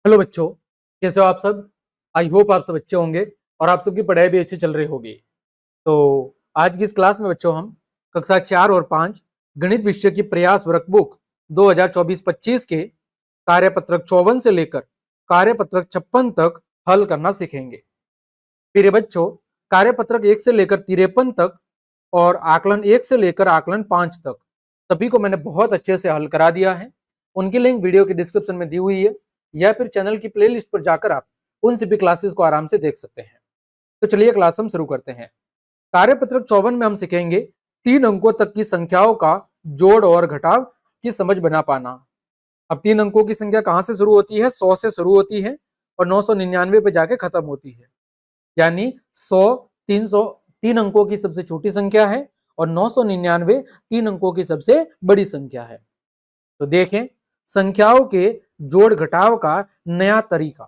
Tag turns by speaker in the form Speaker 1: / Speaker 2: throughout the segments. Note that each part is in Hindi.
Speaker 1: हेलो बच्चों, कैसे हो आप सब। आई होप आप सब अच्छे होंगे और आप सबकी पढ़ाई भी अच्छी चल रही होगी। तो आज की इस क्लास में बच्चों हम कक्षा 4 और 5 गणित विषय की प्रयास वर्कबुक 2024-25 के कार्यपत्रक 54 से लेकर कार्यपत्रक 56 तक हल करना सीखेंगे। प्रिय बच्चों, कार्यपत्रक 1 से लेकर 53 तक और आकलन 1 से लेकर आकलन 5 तक सभी को मैंने बहुत अच्छे से हल करा दिया है। उनकी लिंक वीडियो के डिस्क्रिप्शन में दी हुई है या फिर चैनल की प्लेलिस्ट पर जाकर आप उन सभी क्लासेस को आराम से देख सकते हैं। तो चलिए क्लास हम शुरू करते हैं। कार्यपत्रक 54 में हम सीखेंगे 3 अंकों तक की संख्याओं का जोड़ और घटाव की समझ बना पाना। अब 3 अंकों की संख्या कहां से शुरू होती है? 100 से शुरू होती है और 999 पे जाके खत्म होती है। यानी 100 300 3 अंकों की सबसे छोटी संख्या है और 999 3 अंकों की सबसे बड़ी संख्या है। तो देखें संख्याओं के जोड़ घटाव का नया तरीका।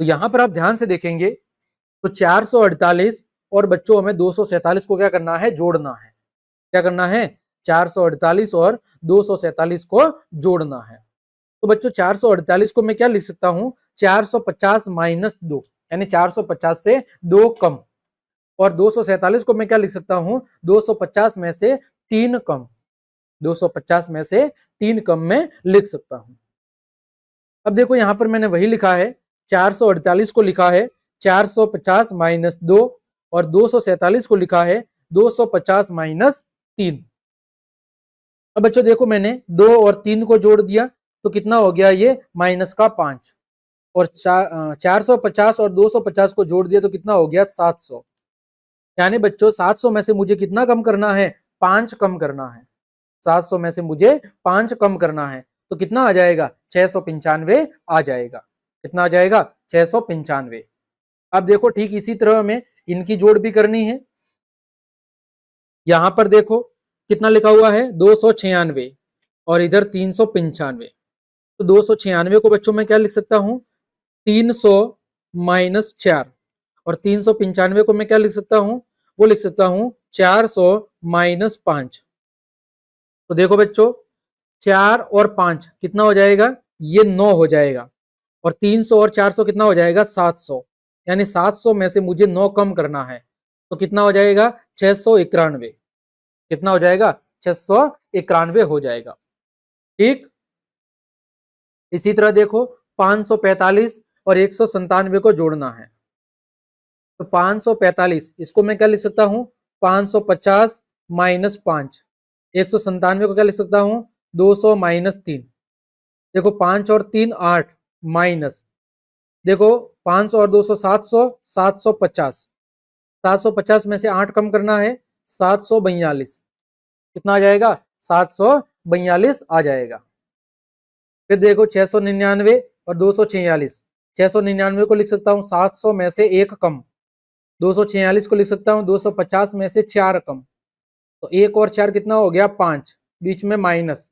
Speaker 1: तो यहां पर आप ध्यान से देखेंगे तो 448 और बच्चों हमें 247 को क्या करना है? जोड़ना है। क्या करना है? 448 और 247 को जोड़ना है। तो बच्चों 448 को मैं क्या लिख सकता हूं? 450 माइनस 2, यानी 450 से 2 कम। और 247 को मैं क्या लिख सकता हूं? 250 में से 3 कम। 250 में से 3 कम में लिख सकता हूं। अब देखो यहां पर मैंने वही लिखा है, 448 को लिखा है 450 माइनस 2 और 247 को लिखा है 250 माइनस 3। अब बच्चों देखो मैंने 2 और 3 को जोड़ दिया तो कितना हो गया? ये माइनस का 5। और 450 और 250 को जोड़ दिया तो कितना हो गया? 700। यानी बच्चों 700 में से मुझे कितना कम करना है? 5 कम करना है। 700 में से मुझे 5 कम करना है तो कितना आ जाएगा? 695 आ जाएगा। कितना आ जाएगा? 695। अब देखो ठीक इसी तरह हमें इनकी जोड़ भी करनी है। यहां पर देखो कितना लिखा हुआ है? 296 और इधर 395। तो 296 को बच्चों में क्या लिख सकता हूं? 300 माइनस 4। और 395 को मैं क्या लिख सकता हूं? वो लिख सकता हूं 400 माइनस 5। तो देखो बच्चों 4 और 5 कितना हो जाएगा? ये 9 हो जाएगा। और 300 और 400 कितना हो जाएगा? 700। यानी 700 में से मुझे 9 कम करना है तो कितना हो जाएगा? 691। कितना हो जाएगा? 691 हो जाएगा। ठीक इसी तरह देखो 545 और 197 को जोड़ना है। तो 545 इसको मैं क्या लिख सकता हूं? 550 माइनस 5। 197 को क्या लिख सकता हूं? 200 माइनस 3। देखो 5 और 3 8 माइनस, देखो 500 और 200 700, 750। 750 में से 8 कम करना है, 742। कितना आ जाएगा? 742 आ जाएगा। फिर देखो 699 और 246। 699 को लिख सकता हूँ 700 में से 1 कम। 246 को लिख सकता हूँ 250 में से 4 कम। तो 1 और 4 कितना हो गया? 5। बीच में माइनस।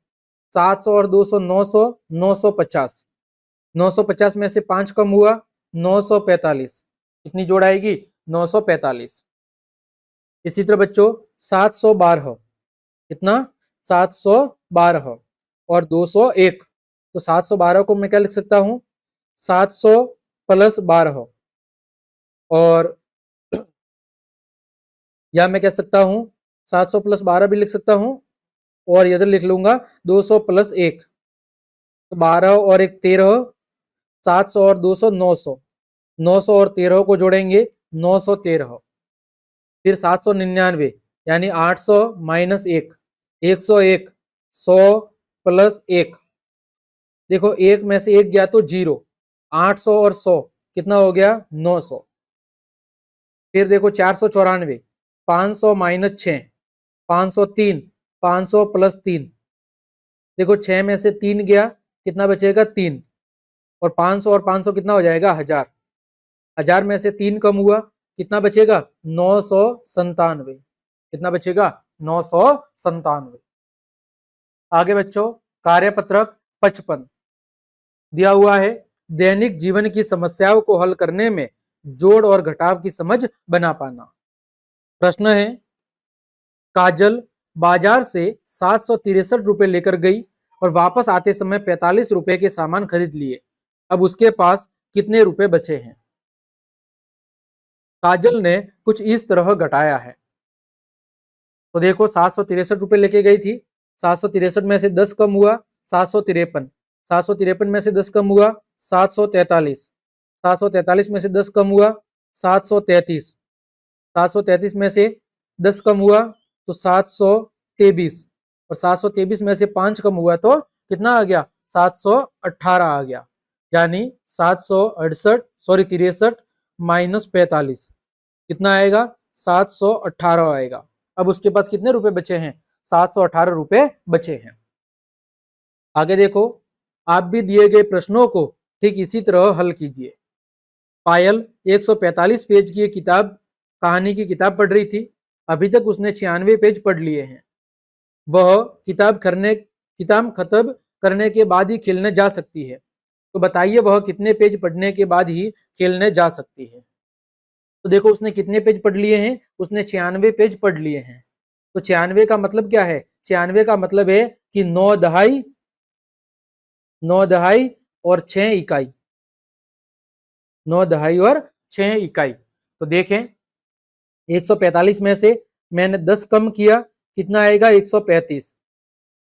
Speaker 1: 700 और 200 900, 950। 950 में से 5 कम हुआ, 945। कितनी जोड़ आएगी? 945। इसी तरह बच्चों 712 कितना? 712 और 201। तो 712 को मैं क्या लिख सकता हूं? 700 प्लस 12। और या मैं कह सकता हूं 700 प्लस 12 भी लिख सकता हूं और इधर लिख लूंगा 200 प्लस 1। तो 12 और 1 13, 700 और 200 900। 900 और 13 को जोड़ेंगे 913। फिर 799 यानी 800 माइनस 1, 101। 100 प्लस 1, देखो 1 में से 1 गया तो 0। 800 और 100 कितना हो गया? 900। फिर देखो 494, 500 माइनस 6, 503। 500 प्लस 3, देखो 6 में से 3 गया, कितना बचेगा? 3। और 500 और 500 कितना हो जाएगा? 1000। 1000 में से 3 कम हुआ, कितना बचेगा? 997। कितना बचेगा? 997। आगे बच्चों कार्यपत्रक 55 दिया हुआ है, दैनिक जीवन की समस्याओं को हल करने में जोड़ और घटाव की समझ बना पाना। प्रश्न है, काजल बाजार से 763 रुपए लेकर गई और वापस आते समय 45 रुपए के सामान खरीद लिए। अब उसके पास कितने रुपए बचे हैं? काजल ने कुछ इस तरह घटाया है। तो देखो 763 रुपए लेके गई थी, 763 में से 10 कम हुआ 753, 753 में से 10 कम हुआ 743, 743 में से 10 कम हुआ 733, 733 में से 10 कम हुआ तो 723, और 723 में से 5 कम हुआ तो कितना आ गया? 718 आ गया। यानी 63 माइनस 45 कितना आएगा? 718 आएगा। अब उसके पास कितने रुपए बचे हैं? 718 रुपए बचे हैं। आगे देखो, आप भी दिए गए प्रश्नों को ठीक इसी तरह हल कीजिए। पायल 145 पेज की किताब, कहानी की किताब पढ़ रही थी। अभी तक उसने 96 पेज पढ़ लिए हैं। वह किताब खत्म करने के बाद ही खेलने जा सकती है। तो बताइए वह कितने पेज पढ़ने के बाद ही खेलने जा सकती है? तो देखो उसने कितने पेज पढ़ लिए हैं? उसने 96 पेज पढ़ लिए हैं। तो 96 का मतलब क्या है? 96 का मतलब है कि 9 दहाई और 6 इकाई, 9 दहाई और 6 इकाई। तो देखें 145 में से मैंने 10 कम किया, कितना आएगा? 135,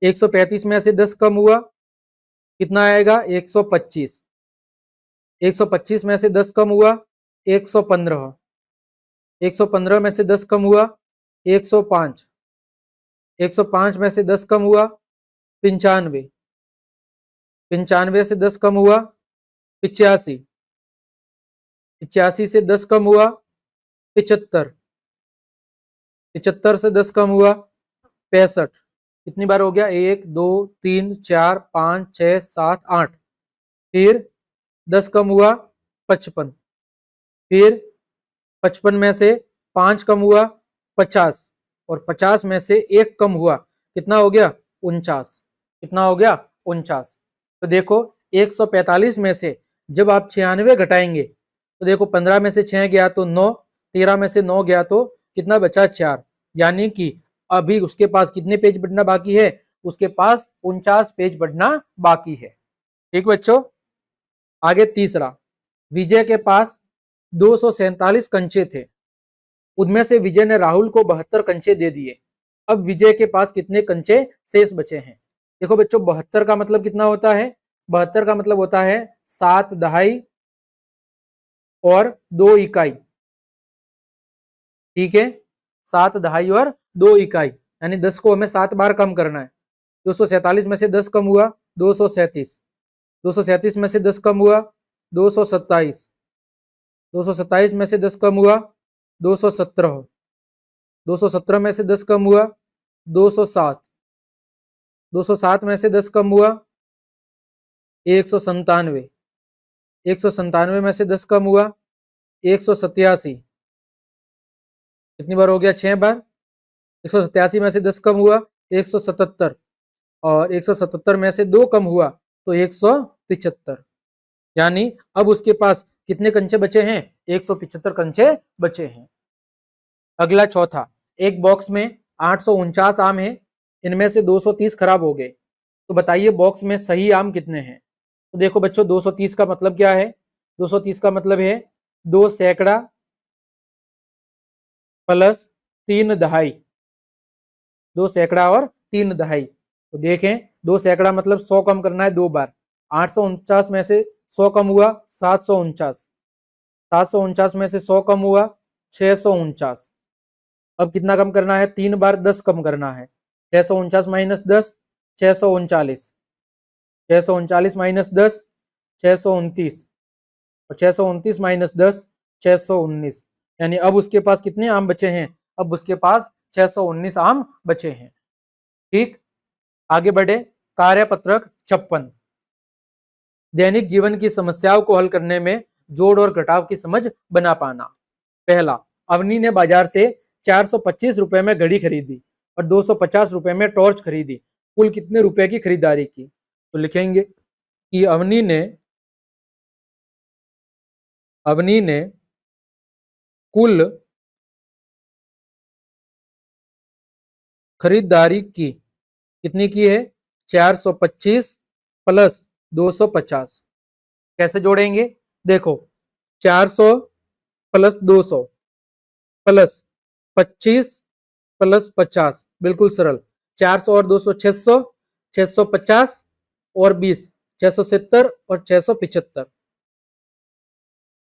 Speaker 1: 135 में से 10 कम हुआ कितना आएगा? 125, 125 में से 10 कम हुआ 115, 115 में से 10 कम हुआ 105, 105 में से 10 कम हुआ 95, 95 से 10 कम हुआ 85, 85 से 10 कम हुआ 75, 75 से 10 कम हुआ 65। कितनी बार हो गया? 1 2 3 4 5 6 7 8। फिर 10 कम हुआ 55, फिर 55 में से 5 कम हुआ 50, और 50 में से 1 कम हुआ कितना हो गया? 49। कितना हो गया? 49। तो देखो 145 में से जब आप 96 घटाएंगे तो देखो 15 में से 6 गया तो 9, 13 में से 9 गया तो कितना बचा? 4। यानी कि अभी उसके पास कितने पेज पढ़ना बाकी है? उसके पास 49 पेज पढ़ना बाकी है। ठीक बच्चों, आगे तीसरा, विजय के पास 247 कंचे थे। उनमें से विजय ने राहुल को 72 कंचे दे दिए। अब विजय के पास कितने कंचे शेष बचे हैं? देखो बच्चों 72 का मतलब कितना होता है? 72 का मतलब होता है 7 दहाई और 2 इकाई। ठीक है, 7 दहाई और 2 इकाई, यानी 10 को हमें 7 बार कम करना है। 247 में से 10 कम हुआ 237, 237 में से 10 कम हुआ 227, 227 में से 10 कम हुआ 217, 217 में से 10 कम हुआ 207, 207 में से 10 कम हुआ 197, 197 में से 10 कम हुआ 187। कितनी बार हो गया? 6 बार। 187 में से 10 कम हुआ 177, और 177 में से 2 कम हुआ तो 175। यानी अब उसके पास कितने कंचे बचे हैं? 175 कंचे बचे हैं। अगला चौथा, एक बॉक्स में 849 आम है, इनमें से 230 खराब हो गए। तो बताइए बॉक्स में सही आम कितने हैं? तो देखो बच्चों 230 का मतलब क्या है? 230 का मतलब है 2 सैकड़ा प्लस 3 दहाई, 2 सैकड़ा और 3 दहाई। तो देखें 2 सैकड़ा मतलब 100 कम करना है 2 बार। 849 में से 100 कम हुआ 749, 749 में से 100 कम हुआ 649। अब कितना कम करना है? 3 बार 10 कम करना है। 649 माइनस 10 639, 639 माइनस 10 629, और 629 माइनस 10 619। यानी अब उसके पास कितने आम बचे हैं? अब उसके पास 619 आम बचे हैं। ठीक, आगे बढ़े। कार्यपत्रक 56, दैनिक जीवन की समस्याओं को हल करने में जोड़ और घटाव की समझ बना पाना। पहला, अवनी ने बाजार से 425 रुपए में घड़ी खरीदी और 250 रुपए में टॉर्च खरीदी। कुल कितने रुपए की खरीदारी की? तो लिखेंगे कि अवनी ने कुल खरीदारी की, कितनी की है? 425 प्लस 250। कैसे जोड़ेंगे? देखो 400 प्लस 200 प्लस 25 प्लस 50, बिल्कुल सरल। 400 और 200 600, 650 और 20 670 और 675,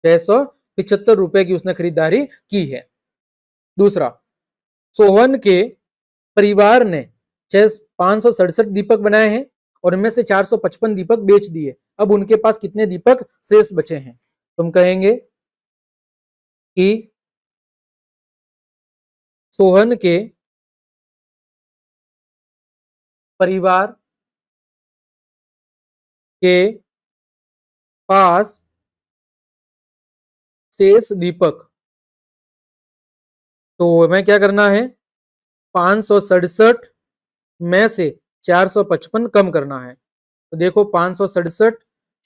Speaker 1: 675 रुपए की उसने खरीदारी की है। दूसरा, सोहन के परिवार ने 567 दीपक बनाए हैं और इनमें से 455 दीपक बेच दिए। अब उनके पास कितने दीपक शेष बचे हैं? तुम कहेंगे कि सोहन के परिवार के पास शेष दीपक, तो हमें क्या करना है? 567 में से 455 कम करना है। तो देखो 567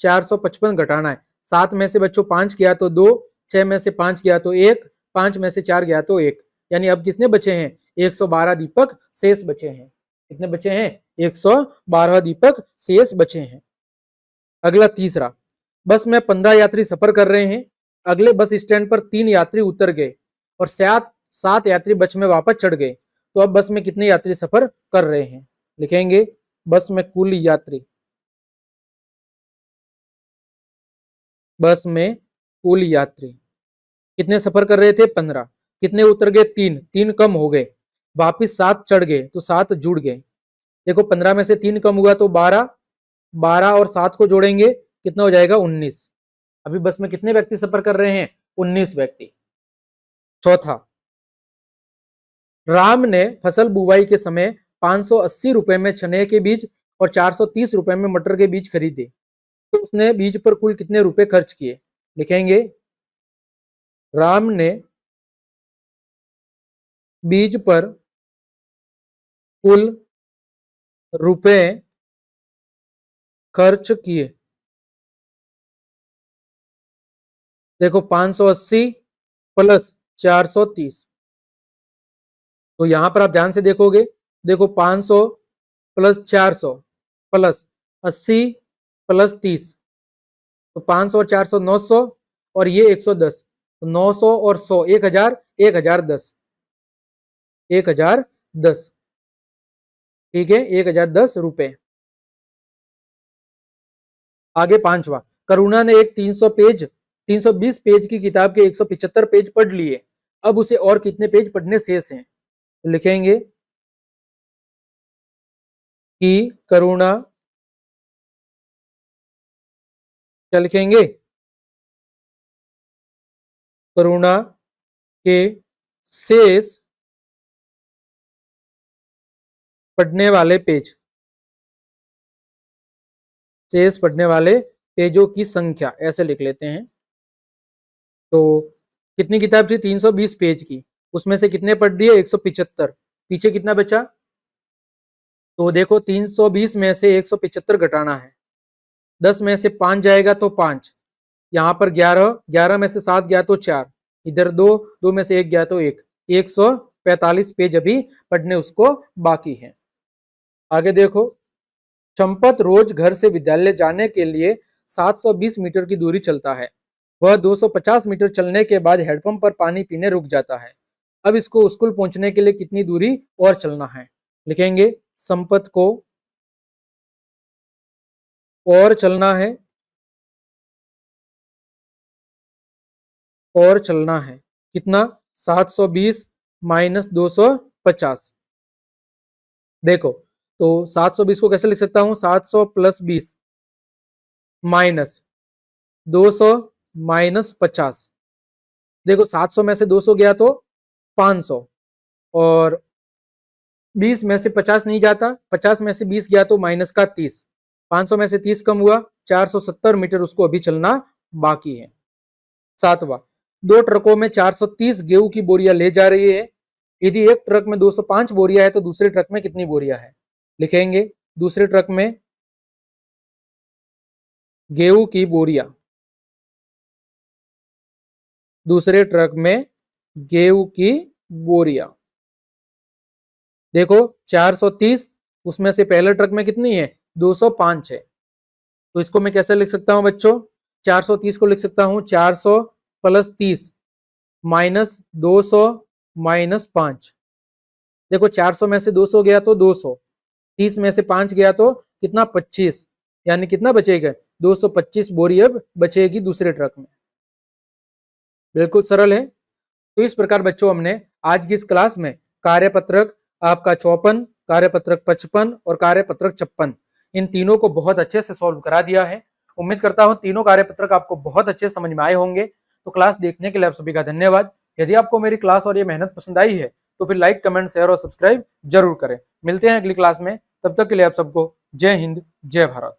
Speaker 1: 455 घटाना है। 7 में से बच्चों 5 किया तो 2, 6 में से 5 किया तो 1, 5 में से 4 गया तो 1, यानी अब कितने बचे हैं? 112 दीपक शेष बचे हैं। कितने बचे हैं? 112 दीपक शेष बचे हैं। अगला तीसरा, बस में 15 यात्री सफर कर रहे हैं। अगले बस स्टैंड पर 3 यात्री उतर गए और 7 यात्री बस में वापस चढ़ गए। तो अब बस में कितने यात्री सफर कर रहे हैं? लिखेंगे बस में कुल यात्री, बस में कुल यात्री कितने सफर कर रहे थे? 15। कितने उतर गए? 3, 3 कम हो गए, वापिस 7 चढ़ गए तो 7 जुड़ गए। देखो 15 में से 3 कम हुआ तो 12, 12 और 7 को जोड़ेंगे कितना हो जाएगा? 19। अभी बस में कितने व्यक्ति सफर कर रहे हैं? 19 व्यक्ति। चौथा, राम ने फसल बुवाई के समय 580 रुपए में चने के बीज और 430 रुपए में मटर के बीज खरीदे, तो उसने बीज पर कुल कितने रुपए खर्च किए? लिखेंगे राम ने बीज पर कुल रुपए खर्च किए। देखो 580 प्लस 430, तो यहां पर आप ध्यान से देखोगे, देखो 500 प्लस 400 प्लस 80 प्लस 30, तो 500 और 400 900 और ये 110, तो 900 और 100 1000, 1010, 1010, ठीक है, 1010 रुपए। आगे पांचवा, करुणा ने एक 320 पेज की किताब के 175 पेज पढ़ लिए। अब उसे और कितने पेज पढ़ने शेष हैं? तो लिखेंगे कि करुणा, क्या लिखेंगे? करुणा के शेष पढ़ने वाले पेज, शेष पढ़ने वाले पेजों की संख्या ऐसे लिख लेते हैं। तो कितनी किताब थी? 320 पेज की, उसमें से कितने पढ़ दिए? 175। पीछे कितना बचा? तो देखो 320 में से 175 घटाना है। 10 में से 5 जाएगा तो 5, यहाँ पर 11, 11 में से 7 गया तो 4, इधर 2, 2 में से 1 गया तो 1, 145 पेज अभी पढ़ने उसको बाकी है। आगे देखो, चंपत रोज घर से विद्यालय जाने के लिए 720 मीटर की दूरी चलता है। वह 250 मीटर चलने के बाद हैंडपंप पर पानी पीने रुक जाता है। अब इसको स्कूल पहुंचने के लिए कितनी दूरी और चलना है? लिखेंगे संपत को और चलना है, और चलना है कितना? 720 माइनस 250। देखो तो 720 को कैसे लिख सकता हूं? 700 प्लस 20 माइनस 200 माइनस 50। देखो 700 में से 200 गया तो 500 और 20 में से 50 नहीं जाता, 50 में से 20 गया तो माइनस का 30, 500 में से 30 कम हुआ, 470 मीटर उसको अभी चलना बाकी है। सातवां, 2 ट्रकों में 430 गेहूं की बोरियां ले जा रही है। यदि एक ट्रक में 205 बोरियां है तो दूसरे ट्रक में कितनी बोरियां है? लिखेंगे दूसरे ट्रक में गेहूं की बोरियां, दूसरे ट्रक में गेहूं की बोरियां। देखो 430, उसमें से पहले ट्रक में कितनी है, 205 है। तो इसको मैं कैसे लिख सकता हूं बच्चों, 430 को लिख सकता हूं 400 प्लस 30 माइनस 200 माइनस 5। देखो 400 में से 200 गया तो 200, 30 में से 5 गया तो कितना, 25, यानी कितना बचेगा, 225 बोरी अब बचेगी दूसरे ट्रक में। बिल्कुल सरल है। तो इस प्रकार बच्चों हमने आज की इस क्लास में कार्यपत्रक आपका 54, कार्यपत्रक 55 और कार्यपत्रक 56, इन तीनों को बहुत अच्छे से सॉल्व करा दिया है। उम्मीद करता हूं तीनों कार्यपत्रक आपको बहुत अच्छे समझ में आए होंगे। तो क्लास देखने के लिए आप सभी का धन्यवाद। यदि आपको मेरी क्लास और ये मेहनत पसंद आई है तो फिर लाइक, कमेंट, शेयर और सब्सक्राइब जरूर करें। मिलते हैं अगली क्लास में, तब तक के लिए आप सबको जय हिंद, जय भारत।